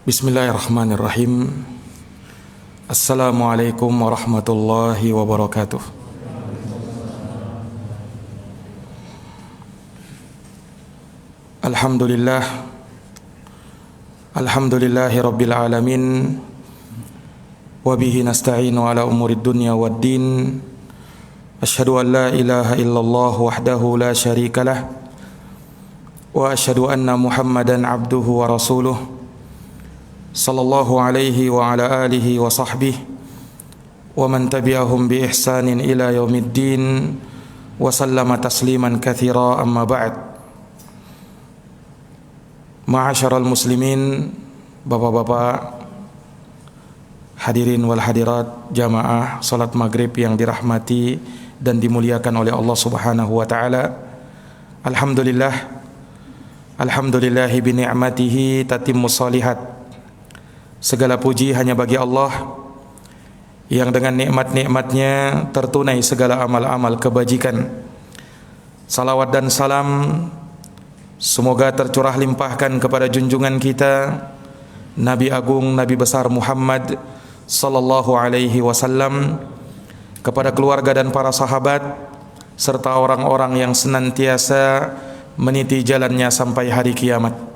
Bismillahirrahmanirrahim. Assalamualaikum warahmatullahi wabarakatuh. Alhamdulillah. Alhamdulillahi rabbil alamin. Wabihi nasta'inu ala umurid dunya waddin. Asyhadu an la ilaha illallah wahdahu la syarika lah. Wa asyhadu anna Muhammadan abduhu wa rasuluh. Sallallahu alaihi wa ala alihi wa sahbihi wa man tabi'ahum bi ihsanin ila yaumiddin wa sallama tasliman katsira, amma ba'd. Ma'asyiral muslimin, bapak-bapak, hadirin wal hadirat, jamaah salat maghrib yang dirahmati dan dimuliakan oleh Allah Subhanahu wa taala. Alhamdulillahi bi ni'matihi tatimmus shalihat. Segala puji hanya bagi Allah yang dengan nikmat-nikmatnya tertunai segala amal-amal kebajikan. Salawat dan salam semoga tercurah limpahkan kepada junjungan kita Nabi Agung, Nabi besar Muhammad sallallahu alaihi wasallam, kepada keluarga dan para sahabat serta orang-orang yang senantiasa meniti jalannya sampai hari kiamat.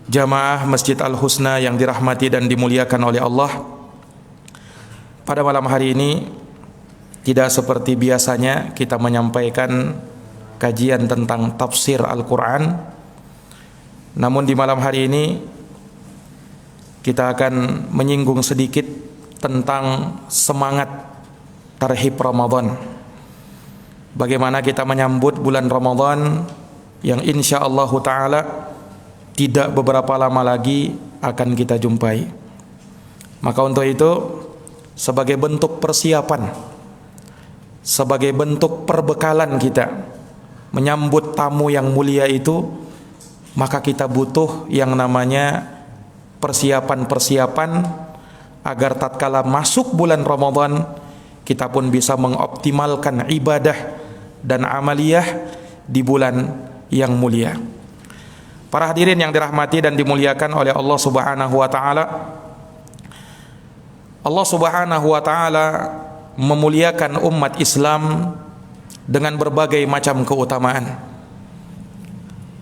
Jamaah Masjid Al-Husna yang dirahmati dan dimuliakan oleh Allah, pada malam hari ini tidak seperti biasanya kita menyampaikan kajian tentang tafsir Al-Quran. Namun di malam hari ini kita akan menyinggung sedikit tentang semangat tarhib Ramadan. Bagaimana kita menyambut bulan Ramadan yang insyaallah ta'ala tidak beberapa lama lagi akan kita jumpai. Maka untuk itu, sebagai bentuk persiapan, sebagai bentuk perbekalan kita menyambut tamu yang mulia itu, maka kita butuh yang namanya persiapan-persiapan agar tatkala masuk bulan Ramadan kita pun bisa mengoptimalkan ibadah dan amaliyah di bulan yang mulia. Para hadirin yang dirahmati dan dimuliakan oleh Allah Subhanahu wa taala, Allah Subhanahu wa taala memuliakan umat Islam dengan berbagai macam keutamaan.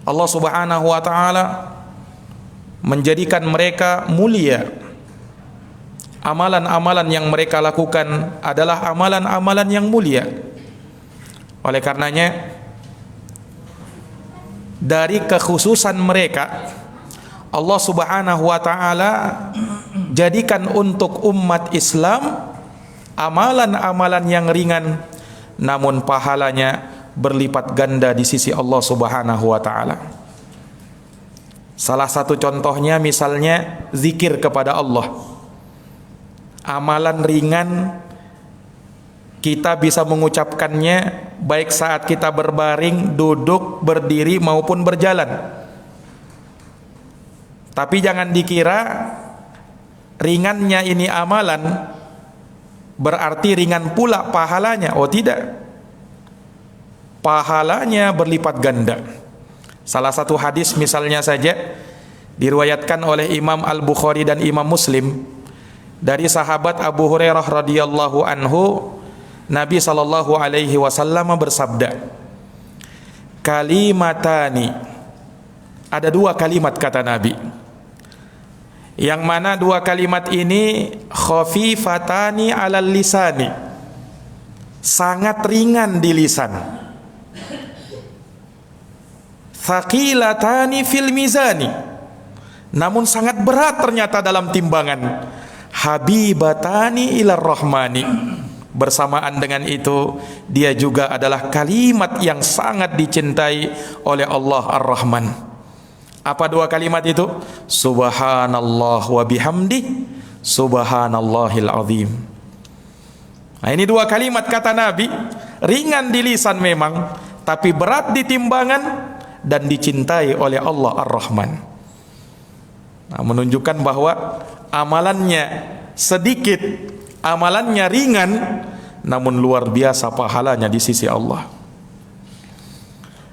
Allah Subhanahu wa taala menjadikan mereka mulia. Amalan-amalan yang mereka lakukan adalah amalan-amalan yang mulia. Oleh karenanya, dari kekhususan mereka, Allah Subhanahu wa taala jadikan untuk umat Islam amalan-amalan yang ringan namun pahalanya berlipat ganda di sisi Allah Subhanahu wa taala. Salah satu contohnya misalnya zikir kepada Allah. Amalan ringan, kita bisa mengucapkannya baik saat kita berbaring, duduk, berdiri maupun berjalan. Tapi jangan dikira ringannya ini amalan berarti ringan pula pahalanya. Oh tidak, pahalanya berlipat ganda. Salah satu hadis misalnya saja diriwayatkan oleh Imam Al-Bukhari dan Imam Muslim dari sahabat Abu Hurairah radhiyallahu anhu, Nabi sallallahu alaihi wasallam bersabda, kalimatani, ada dua kalimat kata Nabi, yang mana dua kalimat ini khafifatani alal lisani, sangat ringan di lisan, thaqilatani fil mizani, namun sangat berat ternyata dalam timbangan, habibatani ilar rahmani, bersamaan dengan itu dia juga adalah kalimat yang sangat dicintai oleh Allah Ar-Rahman. Apa dua kalimat itu? Subhanallah wa bihamdi, subhanallahil azim. Nah, ini dua kalimat kata Nabi, ringan di lisan memang, tapi berat di timbangan dan dicintai oleh Allah Ar-Rahman. Nah, menunjukkan bahwa amalannya sedikit, amalannya ringan, namun luar biasa pahalanya di sisi Allah.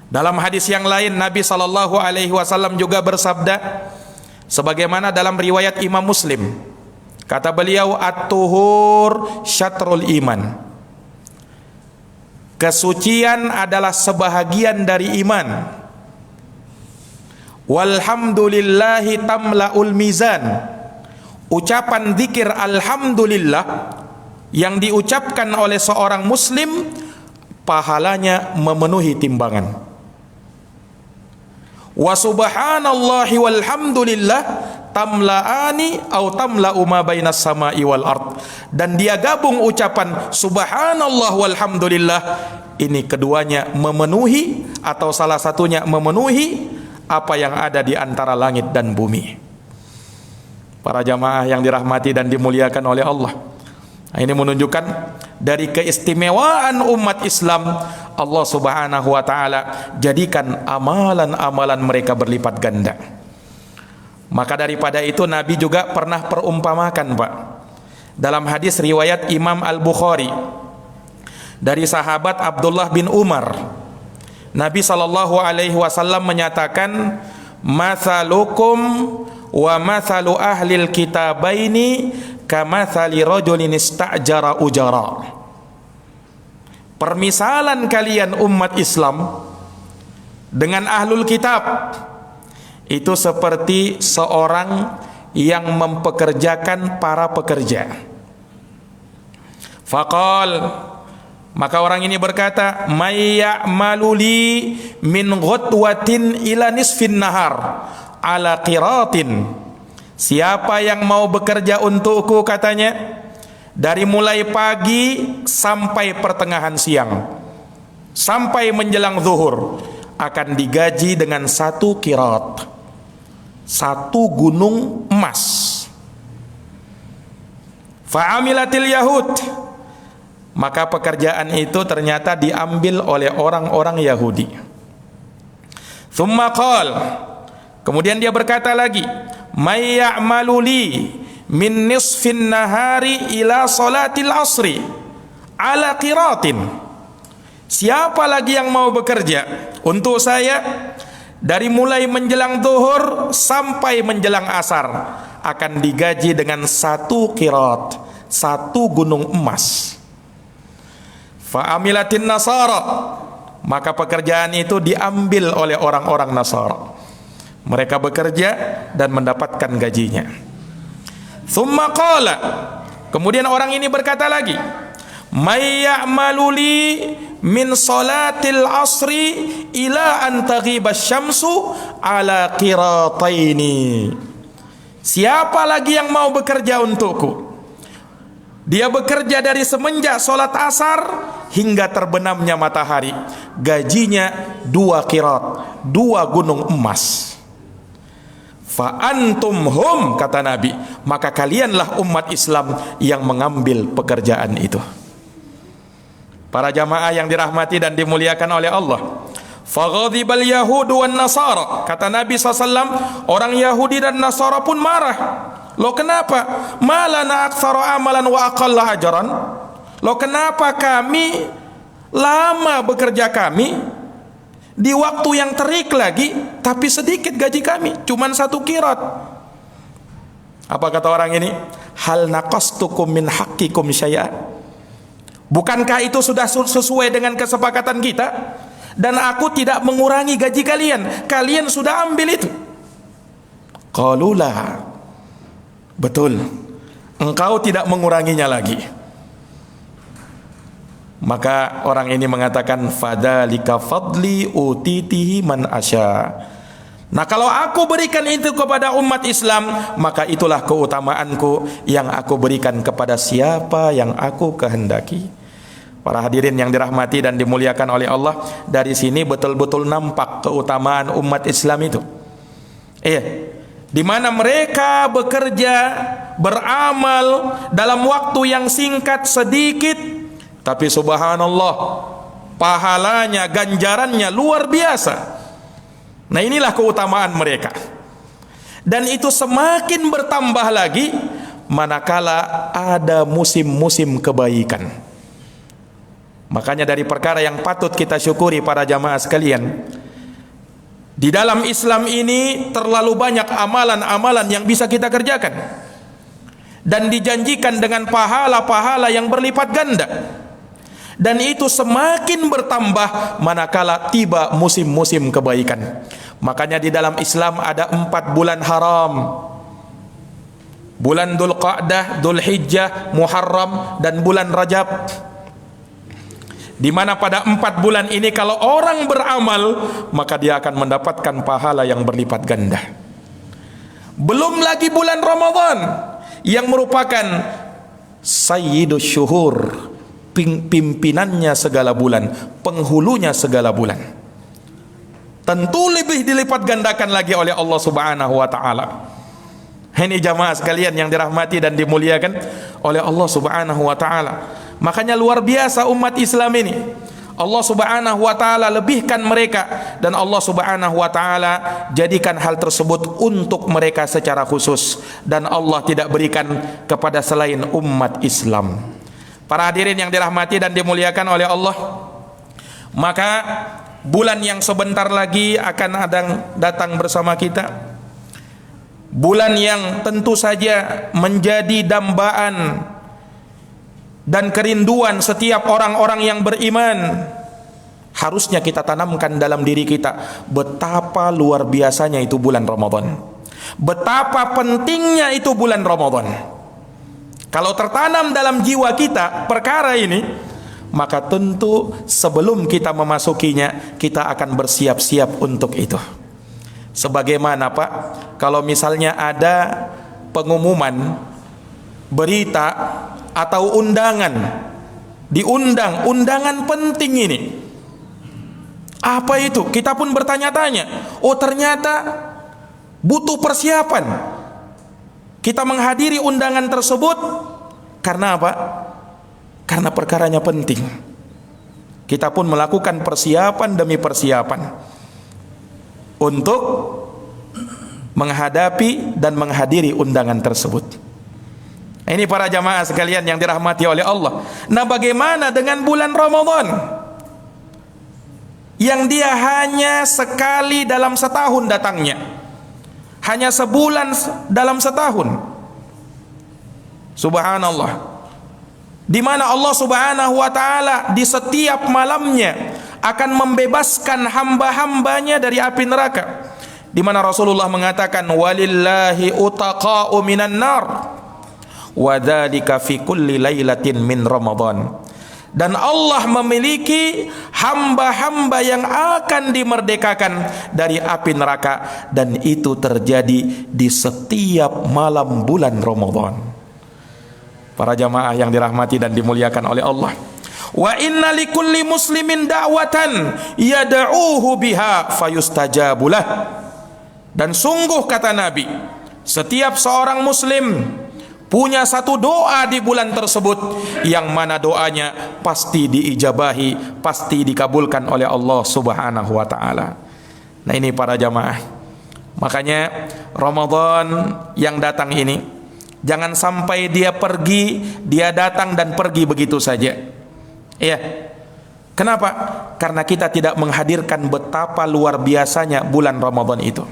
Dalam hadis yang lain Nabi sallallahu alaihi wasallam juga bersabda, Sebagaimana dalam riwayat Imam Muslim, kata beliau, at-tuhur syatrul iman. Kesucian adalah sebahagian dari iman. Walhamdulillahi tamla'ul mizan. Ucapan zikir alhamdulillah yang diucapkan oleh seorang muslim, pahalanya memenuhi timbangan. Wa subhanallahi walhamdulillah tamla'ani au tamla'u ma bainas sama'i wal ard. Dan dia gabung ucapan subhanallah walhamdulillah, ini keduanya memenuhi atau salah satunya memenuhi apa yang ada di antara langit dan bumi. Para jamaah yang dirahmati dan dimuliakan oleh Allah, ini menunjukkan dari keistimewaan umat Islam, Allah Subhanahu wa taala jadikan amalan-amalan mereka berlipat ganda. Maka daripada itu Nabi juga pernah perumpamakan, Pak, dalam hadis riwayat Imam Al-Bukhari dari sahabat Abdullah bin Umar, Nabi sallallahu alaihi wasallam menyatakan, "Mathalukum wa mathalu ahlil kitabaini kamathali rajulin istajara ujara." Permisalan kalian umat Islam dengan ahlul kitab itu seperti seorang yang mempekerjakan para pekerja. Faqal, maka orang ini berkata, may ya'malu li min ghutwatin ila nisfin nahar ala qiratin. Siapa yang mau bekerja untukku, katanya, dari mulai pagi sampai pertengahan siang, sampai menjelang zuhur, akan digaji dengan 1 qirat, 1 gunung emas. Fa'amilatil yahud, maka pekerjaan itu ternyata diambil oleh orang-orang Yahudi. Thumma qal, kemudian dia berkata lagi, may ya'malu li min nisfin nahari ila salatil asri ala qiratin. Siapa lagi yang mau bekerja untuk saya dari mulai menjelang zuhur sampai menjelang asar, akan digaji dengan 1 qirat, 1 gunung emas. Fa'amilatin nasara, maka pekerjaan itu diambil oleh orang-orang Nasara. Mereka bekerja dan mendapatkan gajinya. Thumma qala, kemudian orang ini berkata lagi, may ya'malu li min salatil asri ila an taghiba syamsu ala qirataini. Siapa lagi yang mau bekerja untukku? Dia bekerja dari semenjak solat asar hingga terbenamnya matahari, gajinya 2 qirat, 2 gunung emas. Fa antum hum, kata Nabi, maka kalianlah umat Islam yang mengambil pekerjaan itu. Para jamaah yang dirahmati dan dimuliakan oleh Allah, faghadhibal yahudu wan nasara, kata Nabi SAW, orang Yahudi dan Nasara pun marah. Loh kenapa? Malana aktsara amalan wa aqalla ajran. Loh kenapa kami lama bekerja kami, di waktu yang terik lagi, tapi sedikit gaji kami, cuman 1 qirat. Apa kata orang ini? Hal naqastukum min haqqikum syai'a. Bukankah itu sudah sesuai dengan kesepakatan kita? Dan aku tidak mengurangi gaji kalian, kalian sudah ambil itu. Qalulah, betul, engkau tidak menguranginya lagi. Maka orang ini mengatakan, fadzalika fadli utitihi man asya. Nah, kalau aku berikan itu kepada umat Islam, maka itulah keutamaanku yang aku berikan kepada siapa yang aku kehendaki. Para hadirin yang dirahmati dan dimuliakan oleh Allah, dari sini betul-betul nampak keutamaan umat Islam itu. Di mana mereka bekerja, beramal dalam waktu yang singkat sedikit, tapi subhanallah, pahalanya, ganjarannya luar biasa. Nah, inilah keutamaan mereka. Dan itu semakin bertambah lagi manakala ada musim-musim kebaikan. Makanya dari perkara yang patut kita syukuri para jamaah sekalian, Di dalam Islam ini terlalu banyak amalan-amalan yang bisa kita kerjakan dan dijanjikan dengan pahala-pahala yang berlipat ganda, dan itu semakin bertambah manakala tiba musim-musim kebaikan. Makanya di dalam Islam ada 4 bulan haram: bulan Dzulqa'dah, Dzulhijjah, Muharram, dan bulan Rajab, di mana pada 4 bulan ini kalau orang beramal maka dia akan mendapatkan pahala yang berlipat ganda. Belum lagi bulan Ramadan yang merupakan sayyidus syuhur, pimpinannya segala bulan, penghulunya segala bulan. Tentu lebih dilipat gandakan lagi oleh Allah Subhanahu wa taala. Ini jamaah sekalian yang dirahmati dan dimuliakan oleh Allah Subhanahu wa taala. Makanya luar biasa umat Islam ini. Allah Subhanahu wa taala lebihkan mereka, dan Allah Subhanahu wa taala jadikan hal tersebut untuk mereka secara khusus, dan Allah tidak berikan kepada selain umat Islam. Para hadirin yang dirahmati dan dimuliakan oleh Allah, maka bulan yang sebentar lagi akan datang bersama kita, bulan yang tentu saja menjadi dambaan dan kerinduan setiap orang-orang yang beriman. Harusnya kita tanamkan dalam diri kita betapa luar biasanya itu bulan Ramadan, betapa pentingnya itu bulan Ramadan. Kalau tertanam dalam jiwa kita perkara ini, maka tentu sebelum kita memasukinya kita akan bersiap-siap untuk itu. Sebagaimana Pak, kalau misalnya ada pengumuman, berita atau undangan, diundang, undangan penting ini, apa itu? Kita pun bertanya-tanya. Oh, ternyata butuh persiapan. Kita menghadiri undangan tersebut karena apa? Karena perkaranya penting. Kita pun melakukan persiapan demi persiapan untuk menghadapi dan menghadiri undangan tersebut. Ini para jamaah sekalian yang dirahmati oleh Allah. Nah, bagaimana dengan bulan Ramadan yang dia hanya sekali dalam setahun datangnya, hanya sebulan dalam setahun? Subhanallah, di mana Allah Subhanahu wa taala di setiap malamnya akan membebaskan hamba-hambanya dari api neraka, di mana Rasulullah mengatakan walillahi utaqa'u minan nar wa dzalika fi kulli lailatin min Ramadan. Dan Allah memiliki hamba-hamba yang akan dimerdekakan dari api neraka, dan itu terjadi di setiap malam bulan Ramadan. Para jamaah yang dirahmati dan dimuliakan oleh Allah, wa inna likulli muslimin da'watan yad'uhu biha fayustajabulah. Dan sungguh kata Nabi, setiap seorang muslim punya satu doa di bulan tersebut yang mana doanya pasti diijabahi, pasti dikabulkan oleh Allah Subhanahu wa taala. Nah, ini para jamaah, makanya Ramadan yang datang ini jangan sampai dia pergi, dia datang dan pergi begitu saja. Iya. Kenapa? Karena kita tidak menghadirkan betapa luar biasanya bulan Ramadan itu.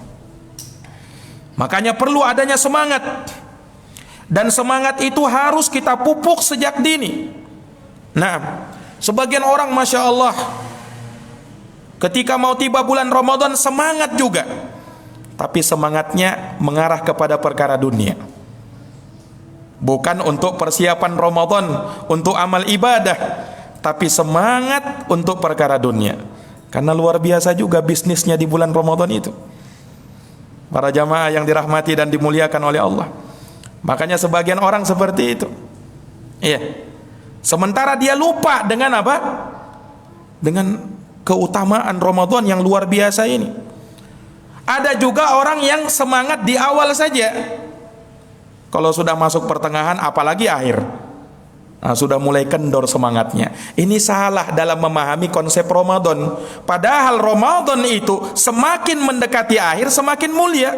Makanya perlu adanya semangat. Dan semangat itu harus kita pupuk sejak dini. Nah, sebagian orang Masya Allah ketika mau tiba bulan Ramadan semangat juga, tapi semangatnya mengarah kepada perkara dunia, bukan untuk persiapan Ramadan, untuk amal ibadah, tapi semangat untuk perkara dunia. Karena luar biasa juga bisnisnya di bulan Ramadan itu, para jamaah yang dirahmati dan dimuliakan oleh Allah. Makanya sebagian orang seperti itu. Iya. Sementara dia lupa dengan apa? Dengan keutamaan Ramadan yang luar biasa ini. Ada juga orang yang semangat di awal saja. Kalau sudah masuk pertengahan apalagi akhir, nah, sudah mulai kendor semangatnya. Ini salah dalam memahami konsep Ramadan. Padahal Ramadan itu semakin mendekati akhir semakin mulia.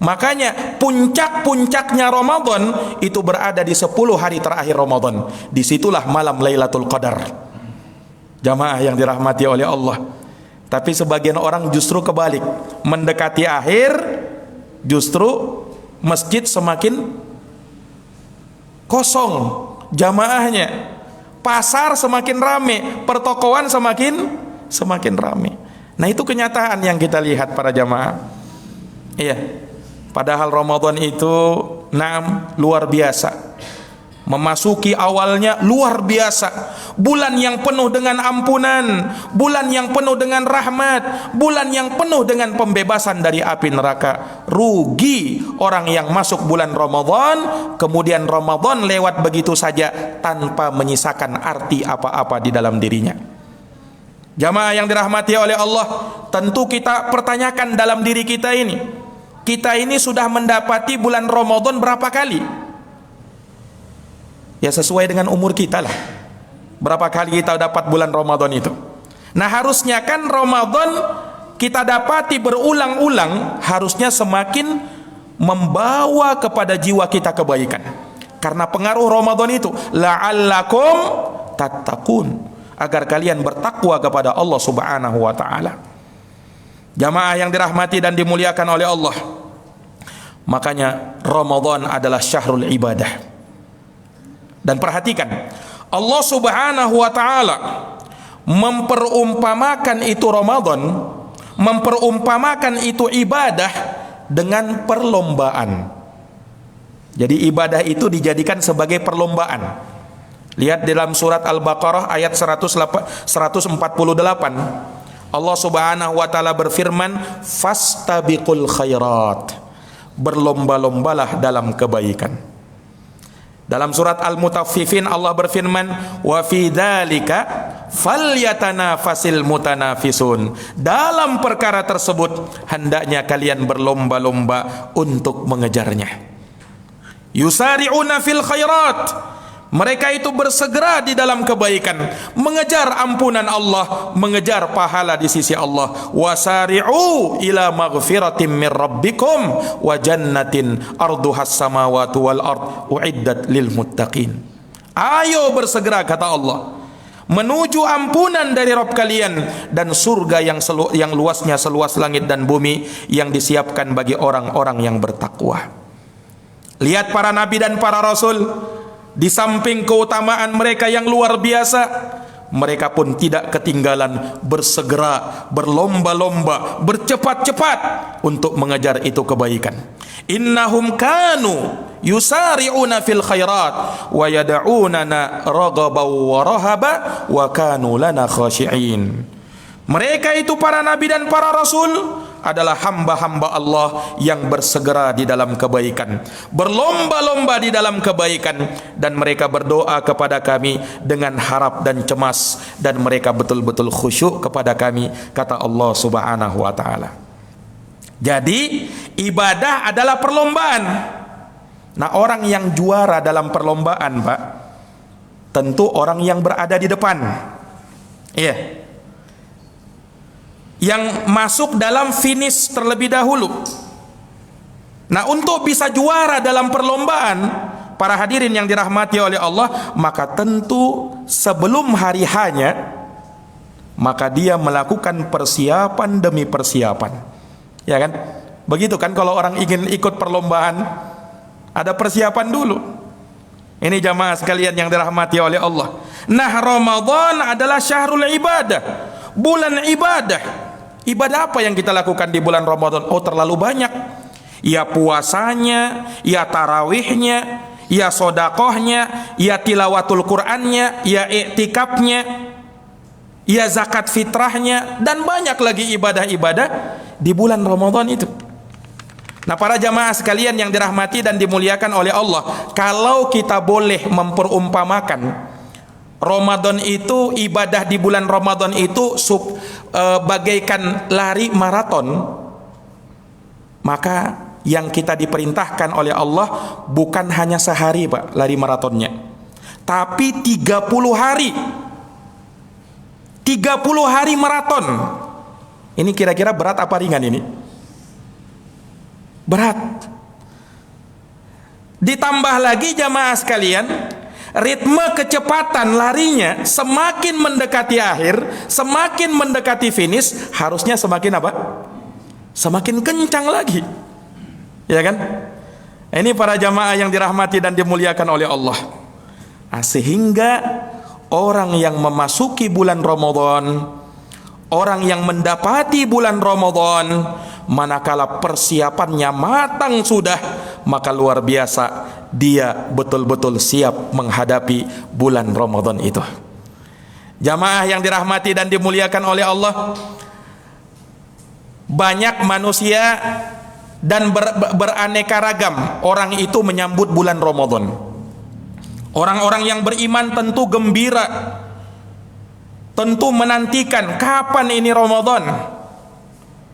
Makanya puncak-puncaknya Ramadan itu berada di 10 hari terakhir Ramadan. Disitulah malam Lailatul Qadar. Jamaah yang dirahmati oleh Allah, Tapi sebagian orang justru kebalik, mendekati akhir justru masjid semakin kosong jamaahnya, pasar semakin rame, pertokoan semakin rame. Nah, itu kenyataan yang kita lihat para jamaah. Iya. Padahal Ramadan itu luar biasa. Memasuki awalnya luar biasa. Bulan yang penuh dengan ampunan, bulan yang penuh dengan rahmat, bulan yang penuh dengan pembebasan dari api neraka. Rugi orang yang masuk bulan Ramadan, kemudian Ramadan lewat begitu saja tanpa menyisakan arti apa-apa di dalam dirinya. Jamaah yang dirahmati oleh Allah, tentu kita pertanyakan dalam diri kita ini. Kita ini sudah mendapati bulan Ramadan berapa kali? Ya sesuai dengan umur kita lah. Berapa kali kita dapat bulan Ramadan itu? Nah, harusnya kan Ramadan kita dapati berulang-ulang, harusnya semakin membawa kepada jiwa kita kebaikan. Karena pengaruh Ramadan itu, la'allakum tattaqun, agar kalian bertakwa kepada Allah Subhanahu wa taala. Jamaah yang dirahmati dan dimuliakan oleh Allah. Makanya Ramadan adalah syahrul ibadah. Dan perhatikan, Allah Subhanahu wa taala memperumpamakan itu Ramadan, memperumpamakan itu ibadah dengan perlombaan. Jadi ibadah itu dijadikan sebagai perlombaan. Lihat dalam surat Al-Baqarah ayat 148. Allah Subhanahu wa taala berfirman, "Fastabiqul khairat." Berlomba-lombalah dalam kebaikan. Dalam surat Al-Mutaffifin Allah berfirman, "Wa fi dzalika falyatanafasil mutanafisun." Dalam perkara tersebut hendaknya kalian berlomba-lomba untuk mengejarnya. Yusari'una fil khairat. Mereka itu bersegera di dalam kebaikan, mengejar ampunan Allah, mengejar pahala di sisi Allah. Wasari'u ila maghfiratin min rabbikum wa jannatin arduhas samawati wal ard uiddat lil muttaqin. Ayo bersegera, kata Allah, menuju ampunan dari Rabb kalian dan surga yang luasnya seluas langit dan bumi yang disiapkan bagi orang-orang yang bertakwa. Lihat para nabi dan para rasul. Di samping keutamaan mereka yang luar biasa, mereka pun tidak ketinggalan bersegera, berlomba-lomba, bercepat-cepat untuk mengejar itu kebaikan. Innahum kanu yusari'una fil khairat wa yad'unana raghaban wa rahaba wa kanu lana khashi'in. Mereka itu para nabi dan para rasul adalah hamba-hamba Allah yang bersegera di dalam kebaikan, berlomba-lomba di dalam kebaikan, dan mereka berdoa kepada kami dengan harap dan cemas, dan mereka betul-betul khusyuk kepada kami, kata Allah Subhanahu wa taala. Jadi ibadah adalah perlombaan. Nah, orang yang juara dalam perlombaan, Pak, tentu orang yang berada di depan. Iya. Yang masuk dalam finish terlebih dahulu. Nah, untuk bisa juara dalam perlombaan, para hadirin yang dirahmati oleh Allah, maka tentu sebelum hari hanya, maka dia melakukan persiapan demi persiapan. Ya kan? Begitu kan kalau orang ingin ikut perlombaan, ada persiapan dulu. Ini jamaah sekalian yang dirahmati oleh Allah. Nah, Ramadan adalah syahrul ibadah, bulan ibadah. Ibadah apa yang kita lakukan di bulan Ramadan? Oh, terlalu banyak. Ya puasanya, ya tarawihnya, ya sodakohnya, ya tilawatul Qur'annya, ya iktikafnya, ya zakat fitrahnya, dan banyak lagi ibadah-ibadah di bulan Ramadan itu. Nah, para jamaah sekalian yang dirahmati dan dimuliakan oleh Allah, kalau kita boleh memperumpamakan Ramadan itu, ibadah di bulan Ramadan itu bagaikan lari maraton, maka yang kita diperintahkan oleh Allah bukan hanya sehari, Pak, lari maratonnya, tapi 30 hari. 30 hari maraton. Ini kira-kira berat apa ringan ini? Berat. Ditambah lagi jamaah sekalian, ritme kecepatan larinya semakin mendekati akhir, semakin mendekati finish, harusnya semakin apa? Semakin kencang lagi. Ya kan? Ini para jamaah yang dirahmati dan dimuliakan oleh Allah. Sehingga orang yang memasuki bulan Ramadan, orang yang mendapati bulan Ramadan, manakala persiapannya matang sudah, maka luar biasa dia betul-betul siap menghadapi bulan Ramadan itu. Jamaah yang dirahmati dan dimuliakan oleh Allah, banyak manusia dan beraneka ragam orang itu menyambut bulan Ramadan. Orang-orang yang beriman tentu gembira, tentu menantikan kapan ini Ramadan.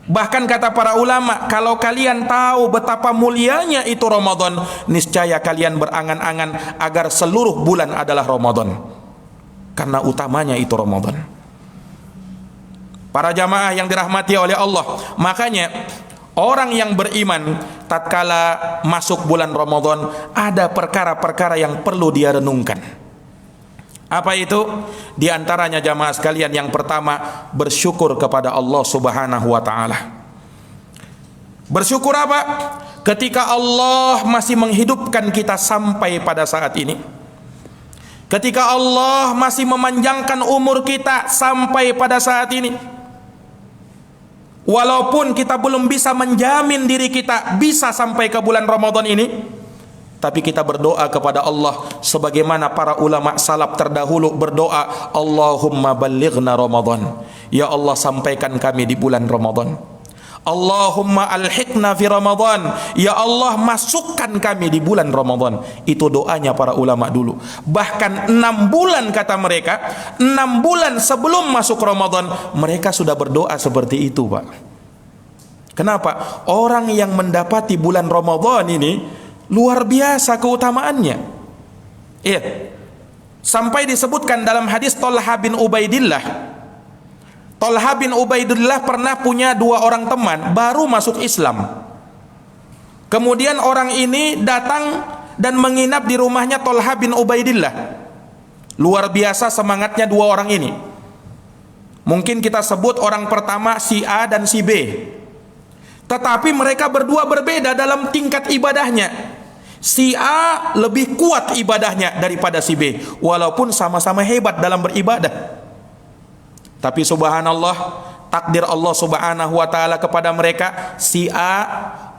Bahkan kata para ulama, kalau kalian tahu betapa mulianya itu Ramadan, niscaya kalian berangan-angan agar seluruh bulan adalah Ramadan, karena utamanya itu Ramadan. Para jamaah yang dirahmati oleh Allah, makanya orang yang beriman tatkala masuk bulan Ramadan ada perkara-perkara yang perlu dia renungkan. Apa itu? Di antaranya jamaah sekalian, yang pertama, bersyukur kepada Allah Subhanahu wa taala. Bersyukur apa? Ketika Allah masih menghidupkan kita sampai pada saat ini. Ketika Allah masih memanjangkan umur kita sampai pada saat ini. Walaupun kita belum bisa menjamin diri kita bisa sampai ke bulan Ramadan ini, tapi kita berdoa kepada Allah sebagaimana para ulama salaf terdahulu berdoa, Allahumma ballighna Ramadan. Ya Allah, sampaikan kami di bulan Ramadan. Allahumma alhiqna fi Ramadan. Ya Allah, masukkan kami di bulan Ramadan. Itu doanya para ulama dulu. Bahkan 6 bulan kata mereka, 6 bulan sebelum masuk Ramadan, mereka sudah berdoa seperti itu, Pak. Kenapa? Orang yang mendapati bulan Ramadan ini luar biasa keutamaannya. Iya. Sampai disebutkan dalam hadis Thalhah bin Ubaidillah. Thalhah bin Ubaidillah pernah punya 2 orang teman baru masuk Islam. Kemudian orang ini datang dan menginap di rumahnya Thalhah bin Ubaidillah. Luar biasa semangatnya 2 orang ini. Mungkin kita sebut orang pertama si A dan si B. Tetapi mereka berdua berbeda dalam tingkat ibadahnya. Si A lebih kuat ibadahnya daripada si B, walaupun sama-sama hebat dalam beribadah. Tapi subhanallah, takdir Allah Subhanahu wa taala kepada mereka, si A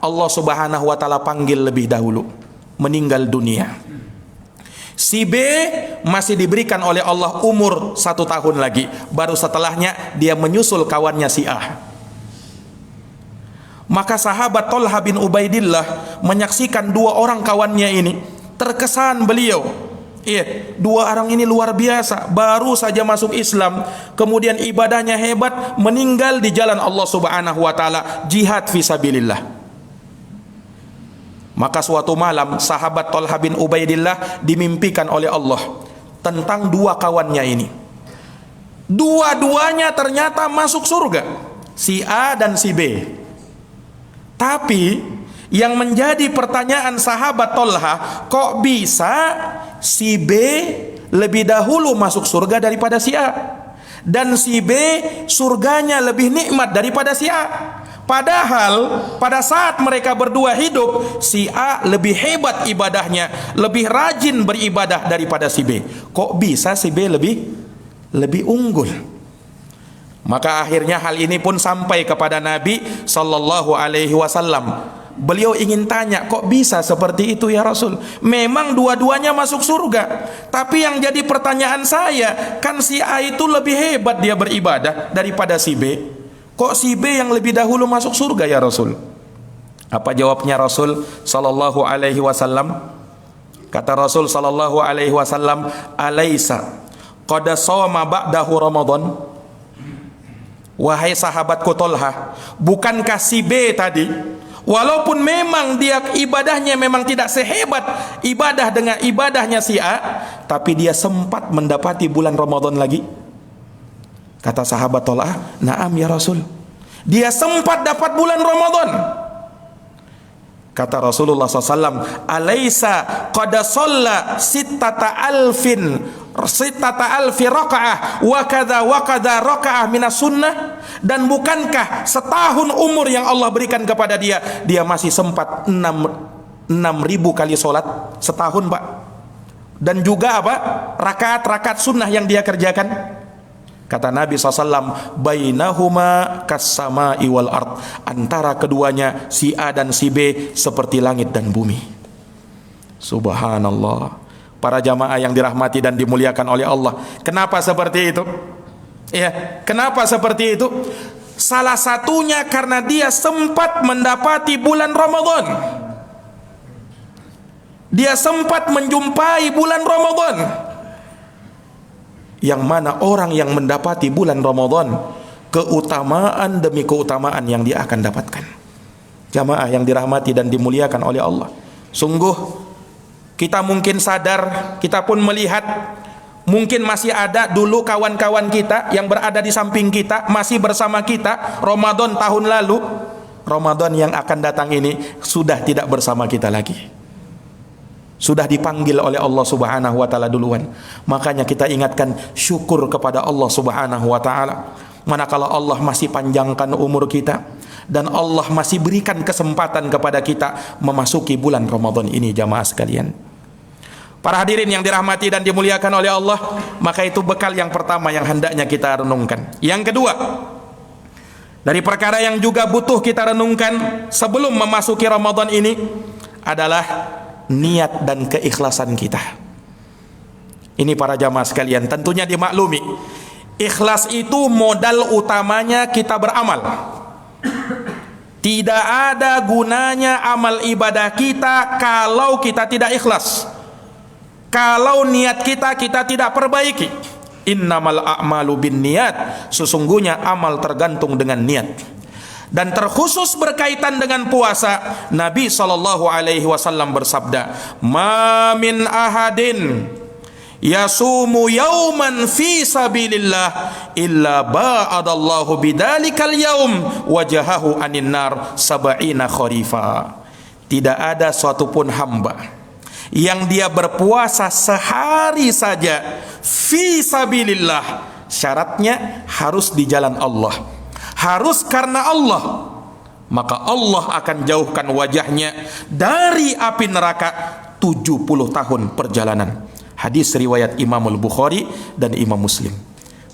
Allah Subhanahu wa taala panggil lebih dahulu, meninggal dunia. Si B masih diberikan oleh Allah umur 1 tahun lagi, baru setelahnya dia menyusul kawannya si A. Maka sahabat Thalhah bin Ubaidillah menyaksikan 2 orang kawannya ini, terkesan beliau. Iya, 2 orang ini luar biasa, baru saja masuk Islam, kemudian ibadahnya hebat, meninggal di jalan Allah Subhanahu wa taala, jihad fisabilillah. Maka suatu malam sahabat Thalhah bin Ubaidillah dimimpikan oleh Allah tentang 2 kawannya ini. Dua-duanya ternyata masuk surga, si A dan si B. Tapi yang menjadi pertanyaan sahabat Thalhah, kok bisa si B lebih dahulu masuk surga daripada si A, dan si B surganya lebih nikmat daripada si A? Padahal pada saat mereka berdua hidup, si A lebih hebat ibadahnya, lebih rajin beribadah daripada si B. Kok bisa si B lebih unggul? Maka akhirnya hal ini pun sampai kepada Nabi sallallahu alaihi wasallam. Beliau ingin tanya, kok bisa seperti itu ya Rasul? Memang dua-duanya masuk surga, tapi yang jadi pertanyaan saya, kan si A itu lebih hebat dia beribadah daripada si B. Kok si B yang lebih dahulu masuk surga ya Rasul? Apa jawabnya Rasul sallallahu alaihi wasallam? Kata Rasul sallallahu alaihi wasallam, "Alaisa qad shoma ba'dahu Ramadan?" Wahai sahabatku Thalhah, bukankah si B tadi, walaupun memang dia ibadahnya memang tidak sehebat ibadah dengan ibadahnya si A, tapi dia sempat mendapati bulan Ramadan lagi? Kata sahabat Thalhah, "Na'am ya Rasul." Dia sempat dapat bulan Ramadan. Kata Rasulullah SAW, "Alaisa qad shalla sittata alfi rakaah wa kadza rakaah minas sunnah." Dan bukankah setahun umur yang Allah berikan kepada dia, dia masih sempat 6.000 kali sholat setahun, Pak. Dan juga apa? Rakaat-rakaat sunnah yang dia kerjakan. Kata Nabi SAW, "Bainahuma kas-sama'i wal ard." Antara keduanya, si A dan si B, seperti langit dan bumi. Subhanallah. Para jamaah yang dirahmati dan dimuliakan oleh Allah. Kenapa seperti itu? Ya, kenapa seperti itu? Salah satunya karena dia sempat mendapati bulan Ramadan. Dia sempat menjumpai bulan Ramadan. Yang mana orang yang mendapati bulan Ramadan, keutamaan demi keutamaan yang dia akan dapatkan. Jamaah yang dirahmati dan dimuliakan oleh Allah, sungguh kita mungkin sadar, kita pun melihat, mungkin masih ada dulu kawan-kawan kita yang berada di samping kita, masih bersama kita Ramadan tahun lalu. Ramadan yang akan datang ini sudah tidak bersama kita lagi, sudah dipanggil oleh Allah Subhanahu wa taala duluan. Makanya kita ingatkan syukur kepada Allah Subhanahu wa taala. Manakala Allah masih panjangkan umur kita dan Allah masih berikan kesempatan kepada kita memasuki bulan Ramadan ini, jamaah sekalian. Para hadirin yang dirahmati dan dimuliakan oleh Allah, maka itu bekal yang pertama yang hendaknya kita renungkan. Yang kedua, dari perkara yang juga butuh kita renungkan sebelum memasuki Ramadan ini adalah niat dan keikhlasan kita. Ini para jamaah sekalian, tentunya dimaklumi, ikhlas itu modal utamanya kita beramal. Tidak ada gunanya amal ibadah kita kalau kita tidak ikhlas, kalau niat kita tidak perbaiki. Innamal a'malu binniyat, sesungguhnya amal tergantung dengan niat. Dan terkhusus berkaitan dengan puasa, Nabi SAW bersabda, "Ma min ahadin yasumu yauman fi sabilillah illa ba'adallahu bidzalikal yaum wajahahu anin nar sab'ina kharifa." Tidak ada suatu pun hamba yang dia berpuasa sehari saja fi sabilillah, syaratnya harus di jalan Allah, harus karena Allah, maka Allah akan jauhkan wajahnya dari api neraka 70 tahun perjalanan. Hadis riwayat Imam Al-Bukhari dan Imam Muslim.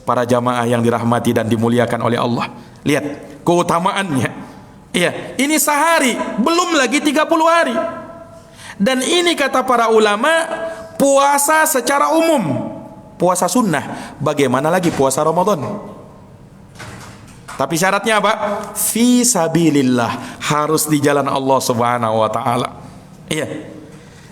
Para jamaah yang dirahmati dan dimuliakan oleh Allah, lihat keutamaannya. Iya, ini sehari, belum lagi 30 hari. Dan ini kata para ulama, puasa secara umum, puasa sunnah, bagaimana lagi puasa Ramadan? Tapi syaratnya apa? Fi sabilillah, harus di jalan Allah Subhanahu wa taala. Iya.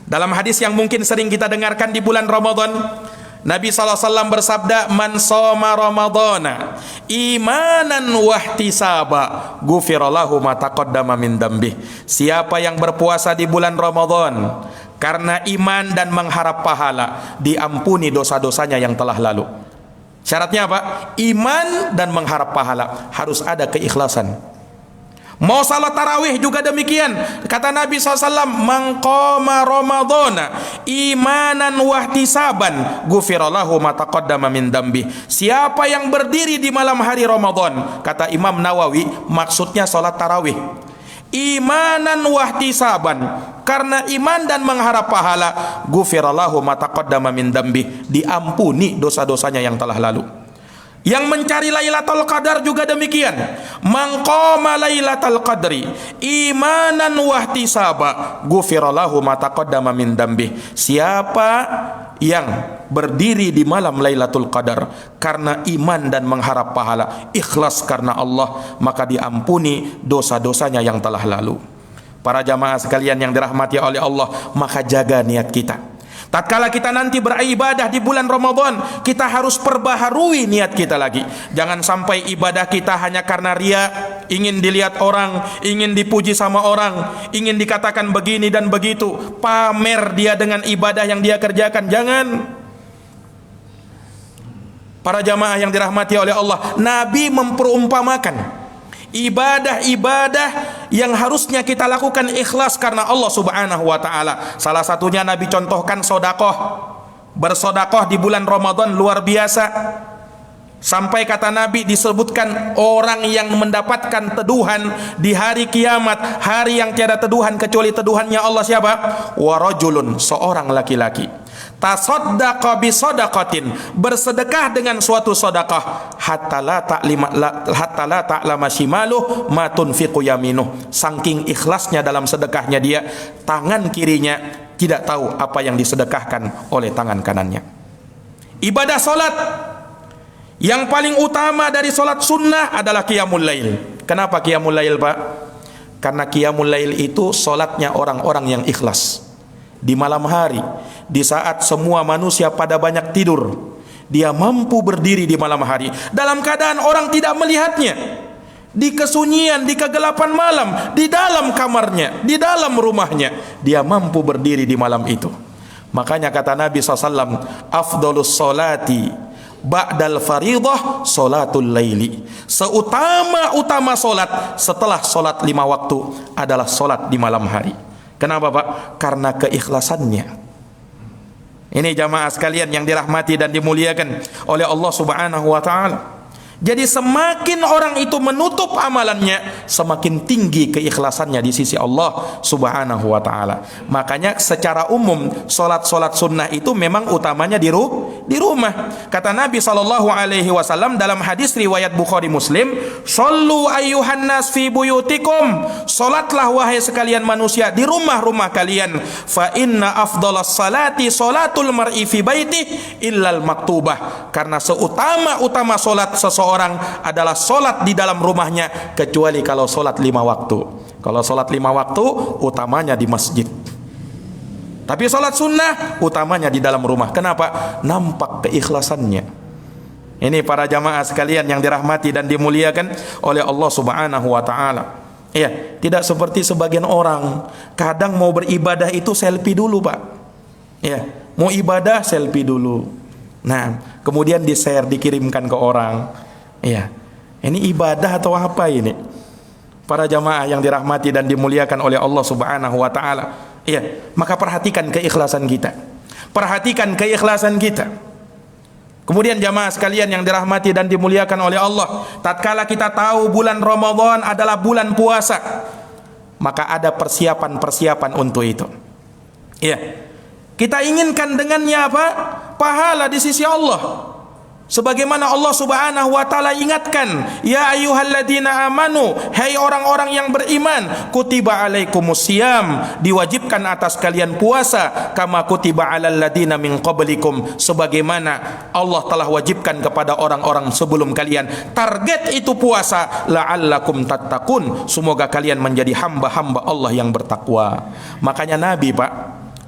Dalam hadis yang mungkin sering kita dengarkan di bulan Ramadan, Nabi SAW bersabda, "Man shoma ramadhana imanan wahtisaba, ghufira lahu ma taqaddama min dzambih." Siapa yang berpuasa di bulan Ramadan karena iman dan mengharap pahala, diampuni dosa-dosanya yang telah lalu. Syaratnya apa? Iman dan mengharap pahala, harus ada keikhlasan. Mau salat tarawih juga demikian. Kata Nabi SAW, "Man qama ramadhana imanan wahtisaban, ghufira lahu ma taqaddama min dzambi." Siapa yang berdiri di malam hari Ramadan, kata Imam Nawawi, maksudnya salat tarawih, imanan wahtisaban, karena iman dan mengharap pahala, ghufira lahu ma taqaddama min dzambi, diampuni dosa-dosanya yang telah lalu. Yang mencari Lailatul Qadar juga demikian. Man qama Lailatul Qadri imanan wahtisaba, ghufira lahu ma taqaddama min dzambi. Siapa yang berdiri di malam Lailatul Qadar karena iman dan mengharap pahala, ikhlas karena Allah, maka diampuni dosa-dosanya yang telah lalu. Para jamaah sekalian yang dirahmati oleh Allah, maka jaga niat kita. Tatkala kita nanti beribadah di bulan Ramadan, kita harus perbaharui niat kita lagi. Jangan sampai ibadah kita hanya karena ria, ingin dilihat orang, ingin dipuji sama orang, ingin dikatakan begini dan begitu, pamer dia dengan ibadah yang dia kerjakan. Jangan. Para jamaah yang dirahmati oleh Allah, Nabi memperumpamakan ibadah-ibadah yang harusnya kita lakukan ikhlas karena Allah Subhanahu wa taala. Salah satunya Nabi contohkan sedekah. Bersedekah di bulan Ramadan luar biasa. Sampai kata Nabi disebutkan orang yang mendapatkan teduhan di hari kiamat, hari yang tiada teduhan kecuali teduhannya Allah siapa? Wa rajulun, seorang laki-laki. Tasaddaqa bi sadaqatin, bersedekah dengan suatu sedekah hatta la ta'lama shimaluh ma tunfiqu yaminuh. Saking ikhlasnya dalam sedekahnya dia, tangan kirinya tidak tahu apa yang disedekahkan oleh tangan kanannya. Ibadah salat yang paling utama dari salat sunnah adalah qiyamul lail. Kenapa qiyamul lail, Pak? Karena qiyamul lail itu salatnya orang-orang yang ikhlas. Di malam hari, di saat semua manusia pada banyak tidur, dia mampu berdiri di malam hari dalam keadaan orang tidak melihatnya, di kesunyian, di kegelapan malam, di dalam kamarnya, di dalam rumahnya, dia mampu berdiri di malam itu. Makanya kata Nabi SAW, afdalus salati ba'dal faridah salatul laili. Seutama-utama solat setelah solat 5 waktu adalah solat di malam hari. Kenapa, Pak? Karena keikhlasannya. Ini jamaah sekalian yang dirahmati dan dimuliakan oleh Allah Subhanahu wa taala. Jadi semakin orang itu menutup amalannya, semakin tinggi keikhlasannya di sisi Allah Subhanahu wa taala. Makanya secara umum salat-salat sunnah itu memang utamanya di rumah. Kata Nabi SAW dalam hadis riwayat Bukhari Muslim, "Shallu ayyuhan nas fi buyutikum." Salatlah wahai sekalian manusia di rumah-rumah kalian. Fa inna afdalas salati salatul mar'i fi baitihi illal maktubah. Karena seutama-utama salat seseorang adalah solat di dalam rumahnya, kecuali kalau solat 5 waktu. Kalau solat 5 waktu utamanya di masjid, tapi solat sunnah utamanya di dalam rumah. Kenapa? Nampak keikhlasannya. Ini para jamaah sekalian yang dirahmati dan dimuliakan oleh Allah Subhanahu wa taala. Iya, tidak seperti sebagian orang, kadang mau beribadah itu selfie dulu, Pak. Iya, mau ibadah selfie dulu. Nah, kemudian di-share, dikirimkan ke orang. Iya, ini ibadah atau apa ini? Para jamaah yang dirahmati dan dimuliakan oleh Allah Subhanahu wa taala. Iya, maka perhatikan keikhlasan kita. Perhatikan keikhlasan kita. Kemudian jamaah sekalian yang dirahmati dan dimuliakan oleh Allah, tatkala kita tahu bulan Ramadan adalah bulan puasa, maka ada persiapan-persiapan untuk itu. Iya. Kita inginkan dengannya apa? Pahala di sisi Allah. Sebagaimana Allah Subhanahu wa taala ingatkan, ya ayyuhalladzina amanu, hai orang-orang yang beriman, kutiba alaikumusiyam, diwajibkan atas kalian puasa, kama kutiba alal ladzina min qablikum, sebagaimana Allah telah wajibkan kepada orang-orang sebelum kalian. Target itu puasa, la'allakum tattaqun, semoga kalian menjadi hamba-hamba Allah yang bertakwa. Makanya Nabi, Pak,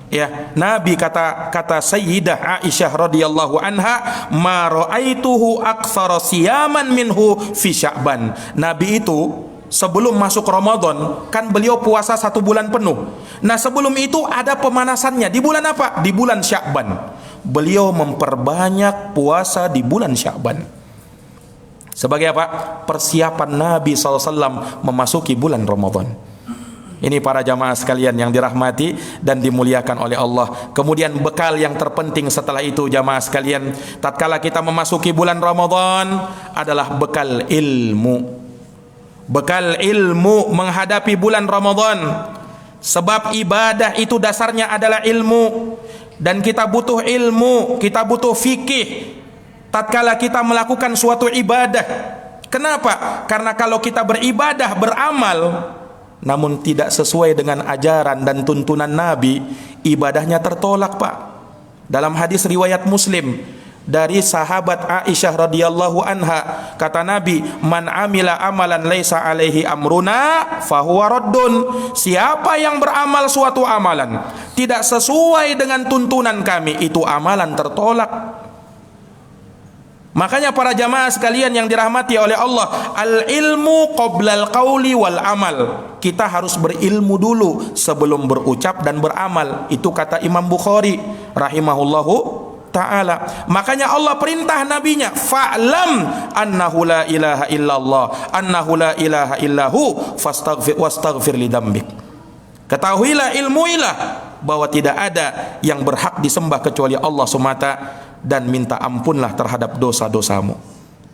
ya, Nabi kata Sayyidah Aisyah radhiyallahu anha, ma ra'aituhu aktsara siyaman minhu fi Sya'ban. Nabi itu sebelum masuk Ramadan kan beliau puasa 1 bulan penuh. Nah, sebelum itu ada pemanasannya di bulan apa? Di bulan Sya'ban. Beliau memperbanyak puasa di bulan Sya'ban. Sebagai apa? Persiapan Nabi SAW memasuki bulan Ramadan. Ini para jamaah sekalian yang dirahmati dan dimuliakan oleh Allah. Kemudian bekal yang terpenting setelah itu jamaah sekalian, tatkala kita memasuki bulan Ramadan adalah bekal ilmu. Bekal ilmu menghadapi bulan Ramadan. Sebab ibadah itu dasarnya adalah ilmu, dan kita butuh ilmu, kita butuh fikih tatkala kita melakukan suatu ibadah. Kenapa? Karena kalau kita beribadah, beramal, namun tidak sesuai dengan ajaran dan tuntunan Nabi, ibadahnya tertolak, Pak. Dalam hadis riwayat Muslim dari sahabat Aisyah radhiyallahu anha, kata Nabi, man amila amalan laisa alaihi amruna fahuwa raddun. Siapa yang beramal suatu amalan tidak sesuai dengan tuntunan kami, itu amalan tertolak. Makanya para jamaah sekalian yang dirahmati oleh Allah, al ilmu qoblal qauli wal amal. Kita harus berilmu dulu sebelum berucap dan beramal. Itu kata Imam Bukhari rahimahullahu ta'ala. Makanya Allah perintah nabinya, fa'lam annahu la ilaha illallah, annahu la ilaha illahu wastaghfir li dzambik. Ketahuilah, ilmuilah bahwa tidak ada yang berhak disembah kecuali Allah semata, dan minta ampunlah terhadap dosa-dosamu.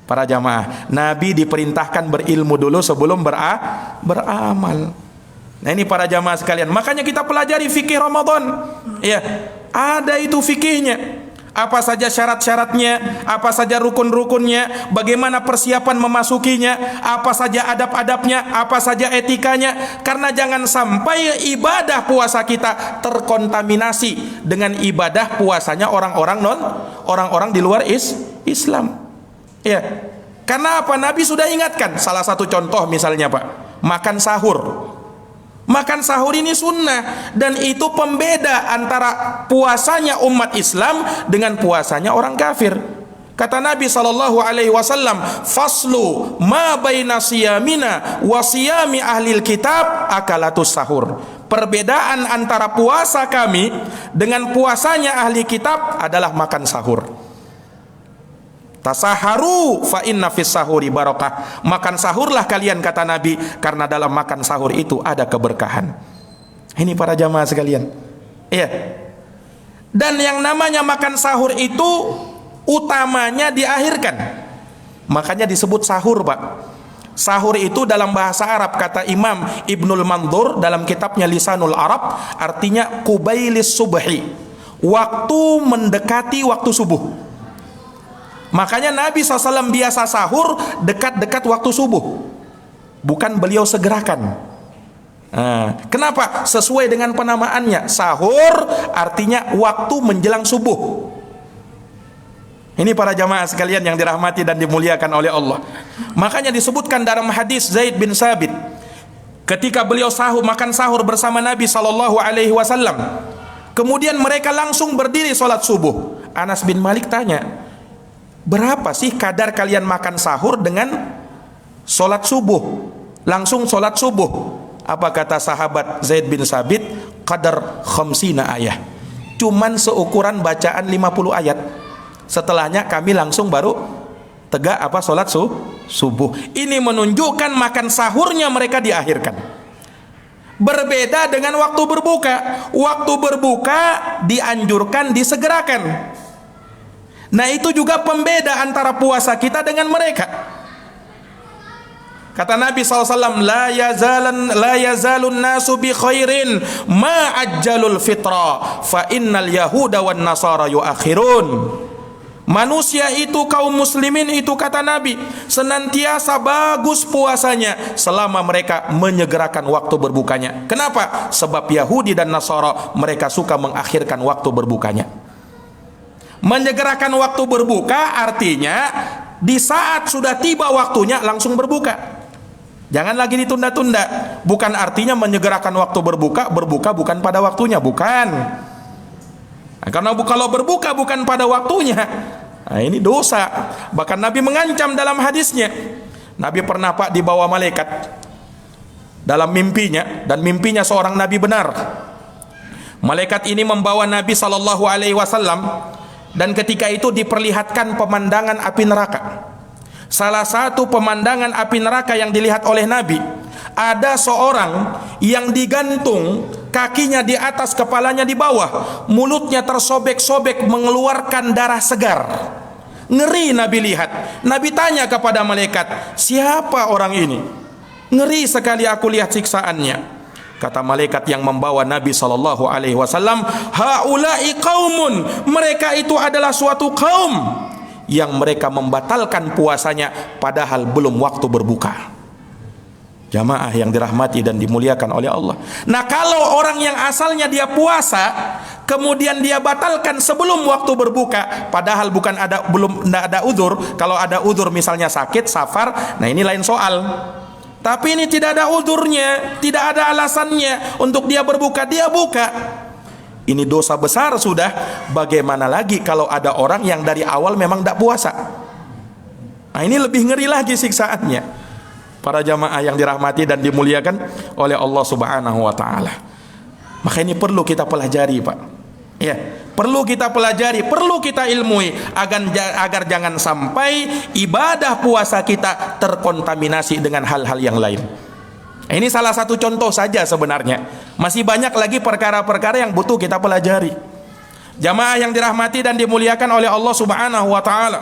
Para jamaah, Nabi diperintahkan berilmu dulu sebelum beramal. Nah ini para jamaah sekalian, makanya kita pelajari fikih Ramadan. Ya, ada itu fikihnya. Apa saja syarat-syaratnya, apa saja rukun-rukunnya, bagaimana persiapan memasukinya, apa saja adab-adabnya, apa saja etikanya. Karena jangan sampai ibadah puasa kita terkontaminasi dengan ibadah puasanya orang-orang di luar Islam. Ya. Karena apa? Nabi sudah ingatkan. Salah satu contoh misalnya Pak, makan sahur. Makan sahur ini sunnah, dan itu pembeda antara puasanya umat Islam dengan puasanya orang kafir. Kata Nabi SAW, faslu ma baina siyamina wa siyami ahlil kitab akalatus sahur. Perbedaan antara puasa kami dengan puasanya ahli kitab adalah makan sahur. Tasaharu fa inna fis sahuri barakah. Makan sahurlah kalian, kata Nabi, karena dalam makan sahur itu ada keberkahan. Ini para jamaah sekalian. Iya. Dan yang namanya makan sahur itu utamanya diakhirkan. Makanya disebut sahur, Pak. Sahur itu dalam bahasa Arab, kata Imam Ibnul Mandur dalam kitabnya Lisanul Arab, artinya qubailis subhi. Waktu mendekati waktu subuh. Makanya Nabi SAW biasa sahur dekat-dekat waktu subuh, bukan beliau segerakan. Kenapa? Sesuai dengan penamaannya, sahur artinya waktu menjelang subuh. Ini para jamaah sekalian yang dirahmati dan dimuliakan oleh Allah. Makanya disebutkan dalam hadis Zaid bin Sabit, ketika beliau makan sahur bersama Nabi SAW, kemudian mereka langsung berdiri sholat subuh. Anas bin Malik tanya, berapa sih kadar kalian makan sahur dengan sholat subuh? Langsung sholat subuh. Apa kata sahabat Zaid bin Sabit? Qadar khamsina ayah. Cuman seukuran bacaan 50 ayat. Setelahnya kami langsung baru tegak sholat subuh. Ini menunjukkan makan sahurnya mereka diakhirkan. Berbeda dengan waktu berbuka. Waktu berbuka dianjurkan disegerakan. Nah itu juga pembeda antara puasa kita dengan mereka. Kata Nabi SAW, la yazalun nasu bi khairin ma ajjalul fitra fa innal yahuda wan nasara yuakhirun. Manusia itu, kaum muslimin itu, kata Nabi, senantiasa bagus puasanya selama mereka menyegerakan waktu berbukanya. Kenapa? Sebab Yahudi dan Nasara mereka suka mengakhirkan waktu berbukanya. Menyegerakan waktu berbuka artinya di saat sudah tiba waktunya langsung berbuka. Jangan lagi ditunda-tunda. Bukan artinya menyegerakan waktu berbuka bukan pada waktunya, bukan. Nah, karena kalau berbuka bukan pada waktunya, nah ini dosa. Bahkan Nabi mengancam dalam hadisnya. Nabi pernah Pak dibawa malaikat dalam mimpinya, dan mimpinya seorang nabi benar. Malaikat ini membawa Nabi SAW, dan ketika itu diperlihatkan pemandangan api neraka. Salah satu pemandangan api neraka yang dilihat oleh Nabi, ada seorang yang digantung kakinya di atas, kepalanya di bawah, mulutnya tersobek-sobek mengeluarkan darah segar. Ngeri Nabi lihat. Nabi tanya kepada malaikat, siapa orang ini? Ngeri sekali aku lihat siksaannya. Kata malaikat yang membawa Nabi SAW, haula'i qaumun, mereka itu adalah suatu kaum yang mereka membatalkan puasanya padahal belum waktu berbuka. Jamaah yang dirahmati dan dimuliakan oleh Allah. Nah kalau orang yang asalnya dia puasa kemudian dia batalkan sebelum waktu berbuka, padahal belum ada uzur. Kalau ada uzur misalnya sakit, safar, nah ini lain soal. Tapi ini tidak ada uzurnya, tidak ada alasannya untuk dia berbuka, dia buka. Ini dosa besar sudah. Bagaimana lagi kalau ada orang yang dari awal memang tidak puasa? Nah ini lebih ngeri lagi siksaannya. Para jamaah yang dirahmati dan dimuliakan oleh Allah Subhanahu wa ta'ala. Maka ini perlu kita pelajari Pak. Ya, perlu kita pelajari, perlu kita ilmui agar jangan sampai ibadah puasa kita terkontaminasi dengan hal-hal yang lain. Ini salah satu contoh saja sebenarnya. Masih banyak lagi perkara-perkara yang butuh kita pelajari. Jamaah yang dirahmati dan dimuliakan oleh Allah Subhanahu wa taala.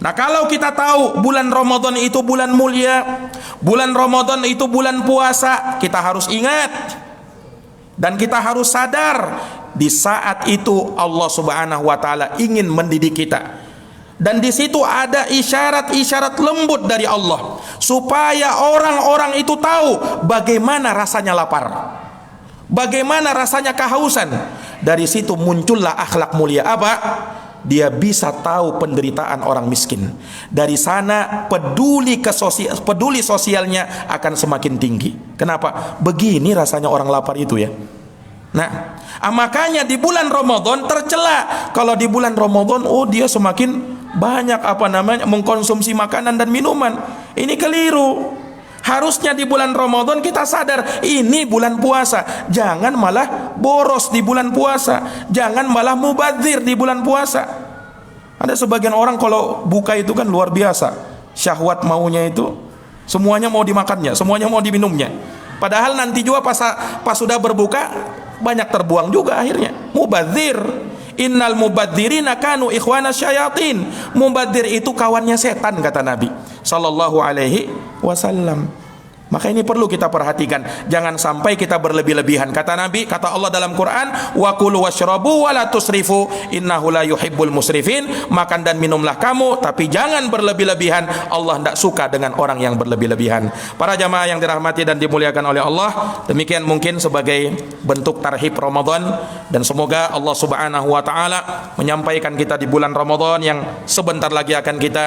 Nah, kalau kita tahu bulan Ramadan itu bulan mulia, bulan Ramadan itu bulan puasa, kita harus ingat dan kita harus sadar di saat itu Allah Subhanahu wa taala ingin mendidik kita. Dan di situ ada isyarat-isyarat lembut dari Allah supaya orang-orang itu tahu bagaimana rasanya lapar, bagaimana rasanya kehausan. Dari situ muncullah akhlak mulia. Apa? Dia bisa tahu penderitaan orang miskin. Dari sana peduli sosialnya akan semakin tinggi. Kenapa? Begini rasanya orang lapar itu ya. Nah, makanya di bulan Ramadan tercela. Kalau di bulan Ramadan, oh dia semakin banyak mengkonsumsi makanan dan minuman. Ini keliru. Harusnya di bulan Ramadan kita sadar ini bulan puasa. Jangan malah boros di bulan puasa. Jangan malah mubadzir di bulan puasa. Ada sebagian orang kalau buka itu kan luar biasa. Syahwat maunya itu semuanya mau dimakannya, semuanya mau diminumnya. Padahal nanti juga pas sudah berbuka banyak terbuang juga akhirnya. Mubadzir. Innal mubadzirina kanu ikhwana syayatin. Mubadzir itu kawannya setan kata Nabi sallallahu alaihi wasallam. Maka ini perlu kita perhatikan. Jangan sampai kita berlebih-lebihan. Kata Nabi, kata Allah dalam Quran, wa kulu washrabu wa la tusrifu innahu la yuhibbul musrifin. Makan dan minumlah kamu, tapi jangan berlebih-lebihan. Allah tidak suka dengan orang yang berlebih-lebihan. Para jamaah yang dirahmati dan dimuliakan oleh Allah, demikian mungkin sebagai bentuk tarhib Ramadan, dan semoga Allah Subhanahu wa taala menyampaikan kita di bulan Ramadan yang sebentar lagi akan kita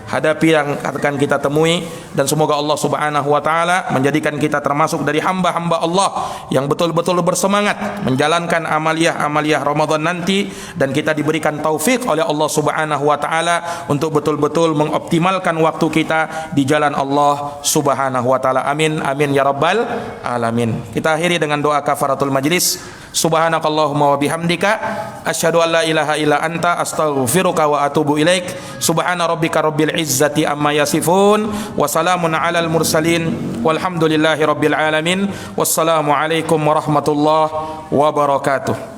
hadapi, yang akan kita temui, dan semoga Allah Subhanahu wa taala menjadikan kita termasuk dari hamba-hamba Allah yang betul-betul bersemangat menjalankan amaliyah Ramadan nanti, dan kita diberikan taufik oleh Allah Subhanahu wa taala untuk betul-betul mengoptimalkan waktu kita di jalan Allah Subhanahu wa taala. Amin amin ya rabbal alamin. Kita akhiri dengan doa kafaratul majlis. Subhanakallahumma wa bihamdika asyhadu an la ilaha illa anta astaghfiruka wa atubu ilaik. Subhana rabbika rabbil izzati amma yasifun wa salamun alal mursalin walhamdulillahi rabbil alamin. Wassalamu alaikum warahmatullahi wabarakatuh.